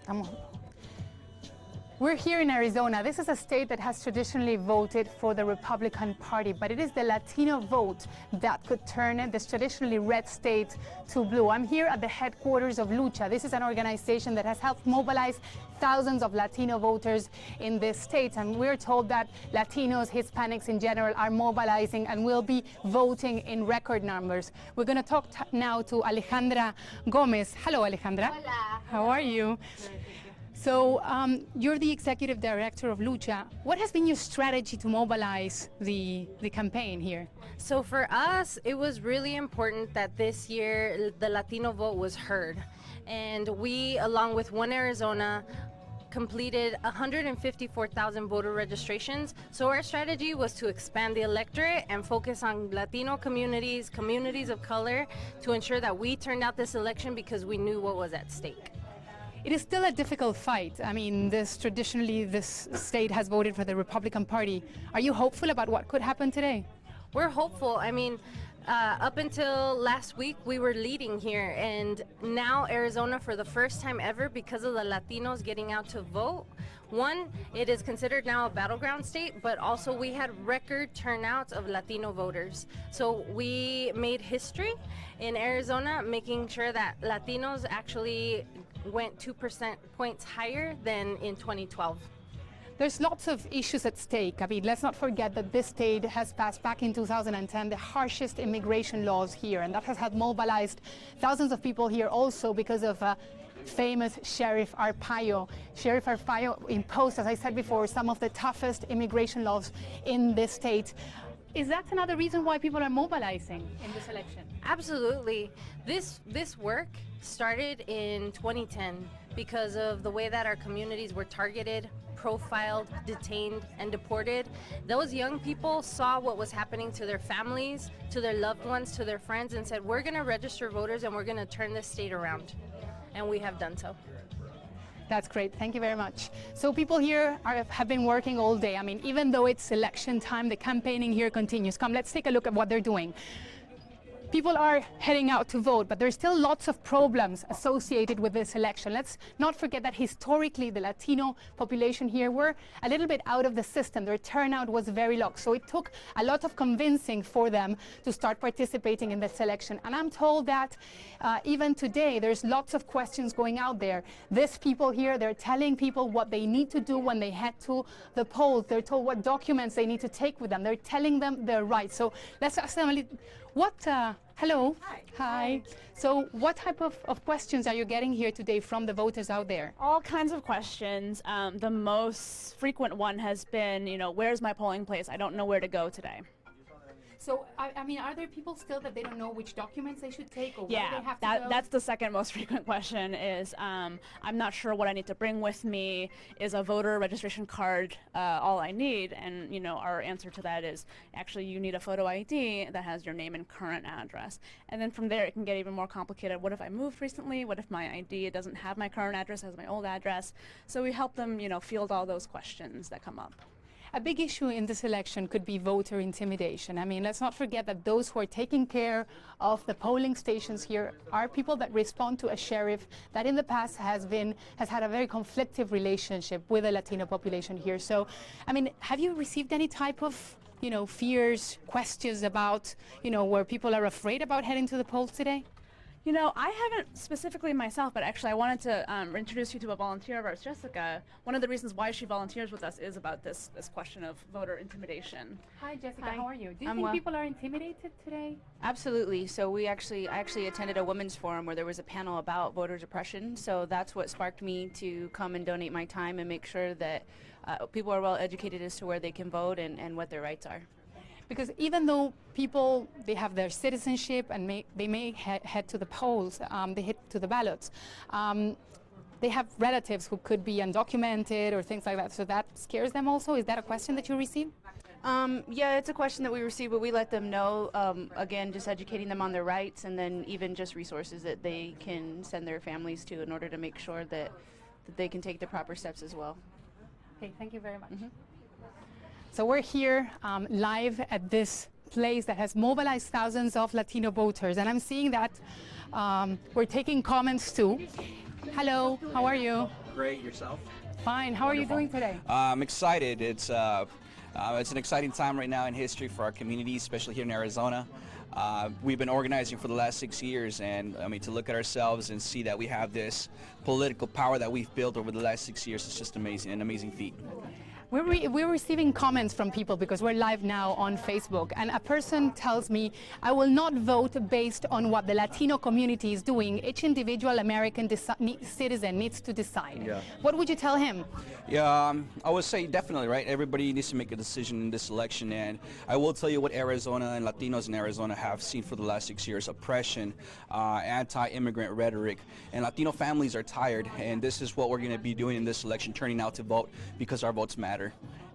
Estamos. We're here in Arizona. This is a state that has traditionally voted for the Republican Party, but it is the Latino vote that could turn this traditionally red state to blue. I'm here at the headquarters of Lucha. This is an organization that has helped mobilize thousands of Latino voters in this state, and we're told that Latinos, Hispanics in general, are mobilizing and will be voting in record numbers. We're going to talk now to Alejandra Gomez. Hello, Alejandra. Hola. How are you? So you're the executive director of Lucha. What has been your strategy to mobilize the campaign here? So for us, it was really important that this year the Latino vote was heard. And we, along with One Arizona, completed 154,000 voter registrations. So our strategy was to expand the electorate and focus on Latino communities, communities of color, to ensure that we turned out this election because we knew what was at stake. It is still a difficult fight. I mean, traditionally this state has voted for the Republican Party. Are you hopeful about what could happen today? We're hopeful. I mean, up until last week, we were leading here, and now Arizona, for the first time ever, because of the Latinos getting out to vote, one, it is considered now a battleground state, but also we had record turnouts of Latino voters. So we made history in Arizona, making sure that Latinos actually went 2% points higher than in 2012. There's lots of issues at stake. I mean, let's not forget that this state has passed back in 2010 the harshest immigration laws here, and that has had mobilized thousands of people here also because of famous Sheriff Arpaio. Sheriff Arpaio imposed, as I said before, some of the toughest immigration laws in this state. Is that another reason why people are mobilizing in this election? Absolutely. This work started in 2010 because of the way that our communities were targeted, profiled, detained, and deported. Those young people saw what was happening to their families, to their loved ones, to their friends, and said, we're going to register voters and we're going to turn this state around. And we have done so. That's great. Thank you very much. So people here have been working all day. I mean, even though it's election time, the campaigning here continues. Come, let's take a look at what they're doing. People are heading out to vote, but there's still lots of problems associated with this election. Let's not forget that historically the Latino population here were a little bit out of the system. Their turnout was very low, so it took a lot of convincing for them to start participating in this election. And I'm told that even today there's lots of questions going out there. These people here, they're telling people what they need to do when they head to the polls. They're told what documents they need to take with them. They're telling them their rights. So let's ask them a little, hello. Hi. Hi. So what type of questions are you getting here today from the voters out there? All kinds of questions. The most frequent one has been, where's my polling place? I don't know where to go today. So, I mean, are there people still that they don't know which documents they should take or where they have to go? That's the second most frequent question is, I'm not sure what I need to bring with me. Is a voter registration card all I need? And, our answer to that is, actually, you need a photo ID that has your name and current address. And then from there, it can get even more complicated. What if I moved recently? What if my ID doesn't have my current address, has my old address? So we help them, field all those questions that come up. A big issue in this election could be voter intimidation. I mean, let's not forget that those who are taking care of the polling stations here are people that respond to a sheriff that in the past has had a very conflictive relationship with the Latino population here. So, I mean, have you received any type of fears, questions about, where people are afraid about heading to the polls today? I haven't specifically myself, but actually I wanted to introduce you to a volunteer of ours, Jessica. One of the reasons why she volunteers with us is about this question of voter intimidation. Hi, Jessica. Hi. How are you? Do you I'm think well. people are intimidated today? Absolutely. So I actually attended a women's forum where there was a panel about voter suppression. So that's what sparked me to come and donate my time and make sure that people are well educated as to where they can vote and what their rights are. Because even though people, they have their citizenship and they may head to the polls, they head to the ballots, they have relatives who could be undocumented or things like that. So that scares them also? Is that a question that you receive? Yeah, it's a question that we receive, but we let them know, again, just educating them on their rights and then even just resources that they can send their families to in order to make sure that they can take the proper steps as well. Okay, thank you very much. So we're here live at this place that has mobilized thousands of Latino voters, and I'm seeing that we're taking comments too. Hello, how are you? Great. Yourself? Fine. How are you doing today? I'm excited. It's an exciting time right now in history for our community, especially here in Arizona. We've been organizing for the last 6 years, and I mean, to look at ourselves and see that we have this political power that we've built over the last 6 years is just amazing, an amazing feat. We're receiving comments from people because we're live now on Facebook, and a person tells me, I will not vote based on what the Latino community is doing. Each individual American citizen needs to decide. Yeah. What would you tell him? Yeah, I would say definitely, right? Everybody needs to make a decision in this election, and I will tell you what Arizona and Latinos in Arizona have seen for the last 6 years: oppression, anti-immigrant rhetoric, and Latino families are tired, and this is what we're going to be doing in this election, turning out to vote because our votes matter.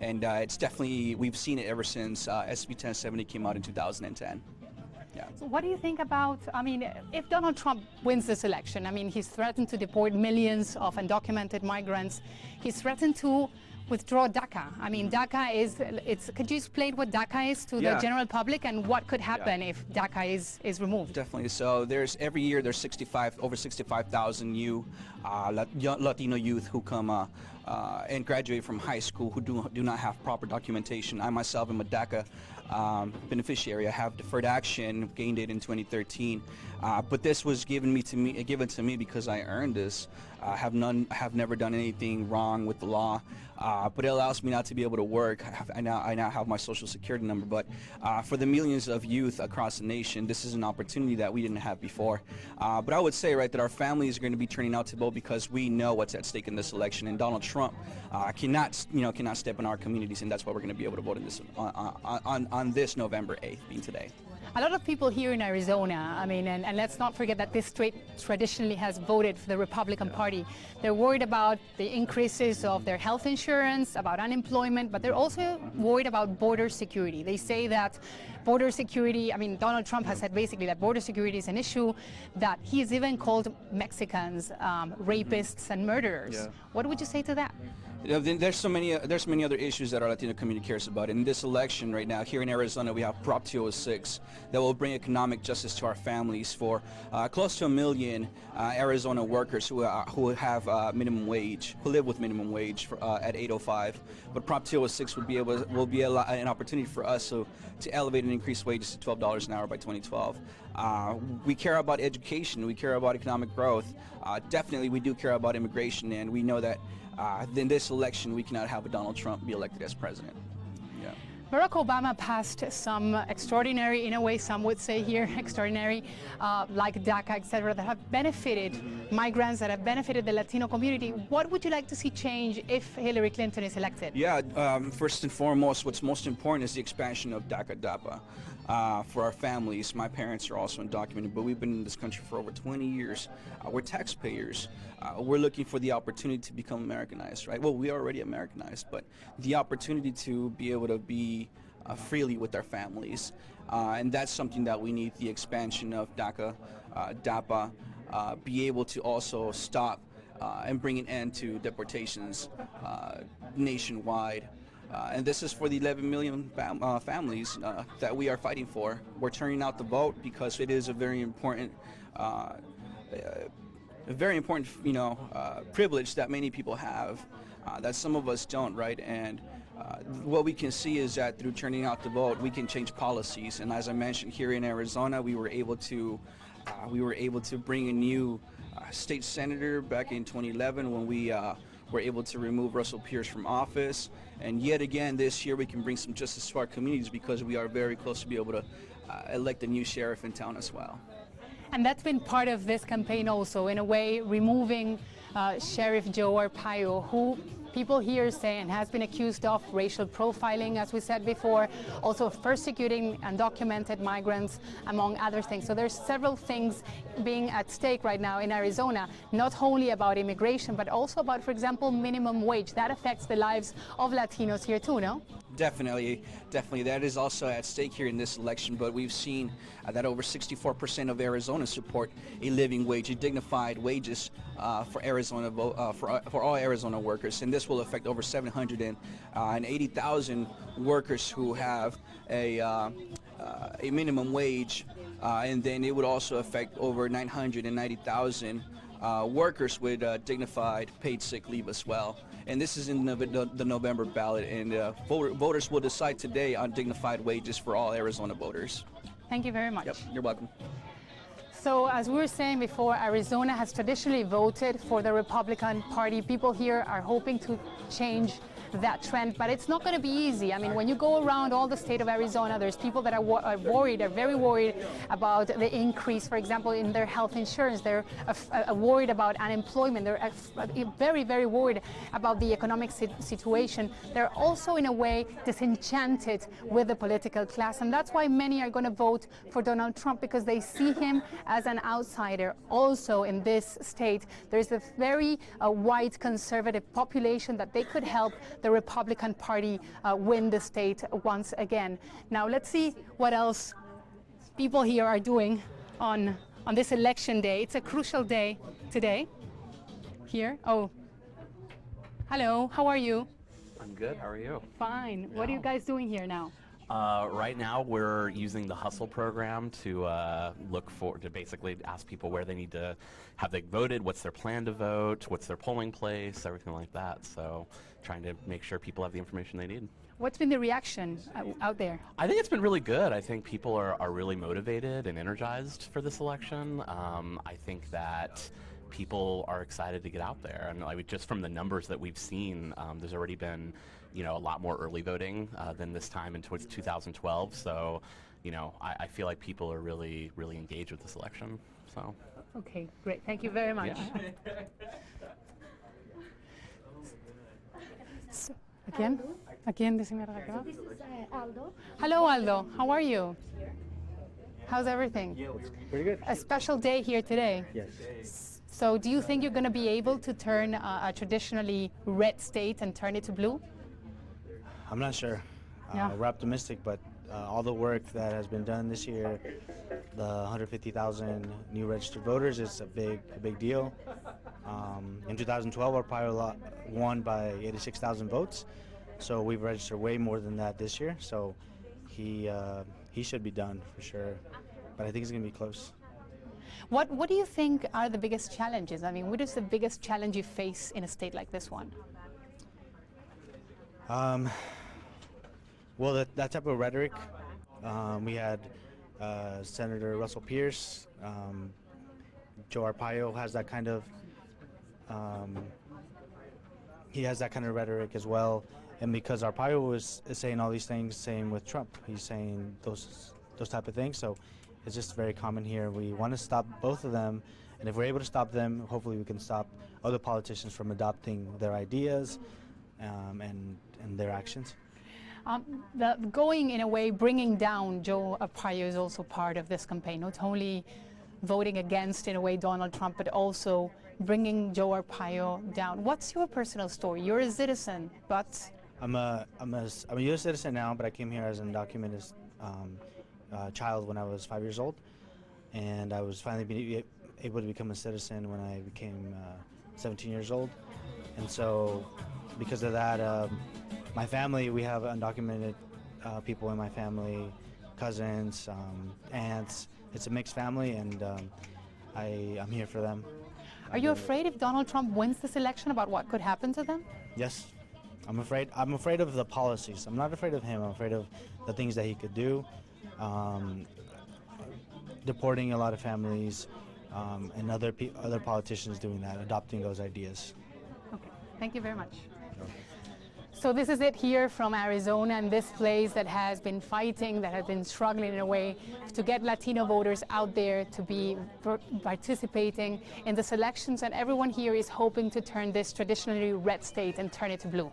And it's definitely, we've seen it ever since SB 1070 came out in 2010. Yeah. So what do you think about, I mean, if Donald Trump wins this election, I mean, he's threatened to deport millions of undocumented migrants. He's threatened to withdraw DACA. I mean, DACA could you explain what DACA is to the general public, and what could happen if DACA is removed? Definitely. So every year there's over 65,000 new Latino youth who come and graduate from high school who do not have proper documentation. I myself am a DACA beneficiary. I have deferred action, gained it in 2013, but this was given to me because I earned this. I have never done anything wrong with the law, but it allows me now to be able to work. I now have my social security number, but for the millions of youth across the nation, this is an opportunity that we didn't have before. But I would say, right, that our families are going to be turning out to vote because we know what's at stake in this election, and Donald Trump cannot step in our communities, and that's why we're going to be able to vote in this on this November 8th, being today. A lot of people here in Arizona, I mean, and let's not forget that this state traditionally has voted for the Republican Party. They're worried about the increases of their health insurance, about unemployment, but they're also worried about border security. They say that border security, I mean, Donald Trump has said basically that border security is an issue, that he has even called Mexicans rapists and murderers. Yeah. What would you say to that? There's many other issues that our Latino community cares about. In this election right now, here in Arizona, we have Prop 206 that will bring economic justice to our families for close to 1 million Arizona workers who have minimum wage, who live with minimum wage at 805. But Prop 206 will be an opportunity for us to elevate and increase wages to $12 an hour by 2012. We care about education. We care about economic growth. Definitely, we do care about immigration, and we know that in this election, we cannot have a Donald Trump be elected as president. Yeah. Barack Obama passed some extraordinary, in a way some would say here, extraordinary, like DACA, etc., that have benefited migrants, that have benefited the Latino community. What would you like to see change if Hillary Clinton is elected? Yeah, first and foremost, what's most important is the expansion of DACA for our families. My parents are also undocumented, but we've been in this country for over 20 years. We're taxpayers. We're looking for the opportunity to become Americanized, right? Well, we are already Americanized, but the opportunity to be able to be freely with our families. And that's something that we need, the expansion of DACA, DAPA, be able to also stop and bring an end to deportations nationwide. And this is for the 11 million families that we are fighting for. We're turning out to vote because it is a very important privilege that many people have, that some of us don't, right? And what we can see is that through turning out to vote, we can change policies. And as I mentioned, here in Arizona, we were able to bring a new state senator back in 2011 when we were able to remove Russell Pierce from office. And yet again, this year we can bring some justice to our communities because we are very close to be able to elect a new sheriff in town as well. And that's been part of this campaign also, in a way, removing Sheriff Joe Arpaio, who people here say and has been accused of racial profiling, as we said before, also of persecuting undocumented migrants, among other things. So there's several things being at stake right now in Arizona, not only about immigration, but also about, for example, minimum wage. That affects the lives of Latinos here too, no? Definitely. That is also at stake here in this election, but we've seen that over 64% of Arizona support a living wage, a dignified wages for Arizona, for all Arizona workers, and this will affect over 780,000 workers who have a minimum wage, and then it would also affect over 990,000 workers with dignified paid sick leave as well. And this is in the November ballot, and voters will decide today on dignified wages for all Arizona voters. Thank you very much. Yep, you're welcome. So as we were saying before, Arizona has traditionally voted for the Republican Party. People here are hoping to change that trend, but it's not going to be easy. I mean, when you go around all the state of Arizona, there's people that are worried, are very worried about the increase, for example, in their health insurance. They're worried about unemployment. They're very, very worried about the economic situation. They're also, in a way, disenchanted with the political class, and that's why many are going to vote for Donald Trump, because they see him as an outsider. Also, in this state, there's a very white conservative population that they could help the Republican Party win the state once again. Now let's see what else people here are doing on this election day. It's a crucial day today. Here. Oh, hello. How are you? I'm good. How are you? Fine. What are you guys doing here now? Right now, we're using the Hustle program to to basically ask people where they need to, have they voted, what's their plan to vote, what's their polling place, everything like that. So trying to make sure people have the information they need. What's been the reaction out there? I think it's been really good. I think people are really motivated and energized for this election. I think that people are excited to get out there, and like just from the numbers that we've seen, there's already been, a lot more early voting than this time in 2012. So, I feel like people are really, really engaged with this election. So. Okay, great. Thank you very much. Yeah. So, again, this is Aldo. Hello, Aldo. How are you? How's everything? Pretty good. A special day here today. Yes. So do you think you're going to be able to turn a traditionally red state and turn it to blue? I'm not sure. Yeah. We're optimistic, but all the work that has been done this year, the 150,000 new registered voters, is a big deal. In 2012, our party won by 86,000 votes, so we've registered way more than that this year. So he should be done for sure, but I think it's going to be close. What do you think are the biggest challenges? I mean, what is the biggest challenge you face in a state like this one? Well, that type of rhetoric. We had Senator Russell Pierce. Joe Arpaio has that kind of. He has that kind of rhetoric as well, and because Arpaio is saying all these things, same with Trump. He's saying those type of things. So it's just very common here. We want to stop both of them, and if we're able to stop them, hopefully we can stop other politicians from adopting their ideas and their actions. Going in a way, bringing down Joe Arpaio is also part of this campaign, not only voting against, in a way, Donald Trump, but also bringing Joe Arpaio down. What's your personal story? You're a citizen, but... I'm a U.S. citizen now, but I came here as an undocumented child when I was 5 years old, and I was finally able to become a citizen when I became 17 years old. And so, because of that, my family, we have undocumented people in my family, cousins, aunts. It's a mixed family, and I'm here for them. Are you afraid if Donald Trump wins this election about what could happen to them? Yes. I'm afraid of the policies. I'm not afraid of him. I'm afraid of the things that he could do. Deporting a lot of families, and other politicians doing that, adopting those ideas. Okay, thank you very much. So this is it here from Arizona, and this place that has been fighting, that has been struggling in a way to get Latino voters out there to be participating in the elections, and everyone here is hoping to turn this traditionally red state and turn it to blue.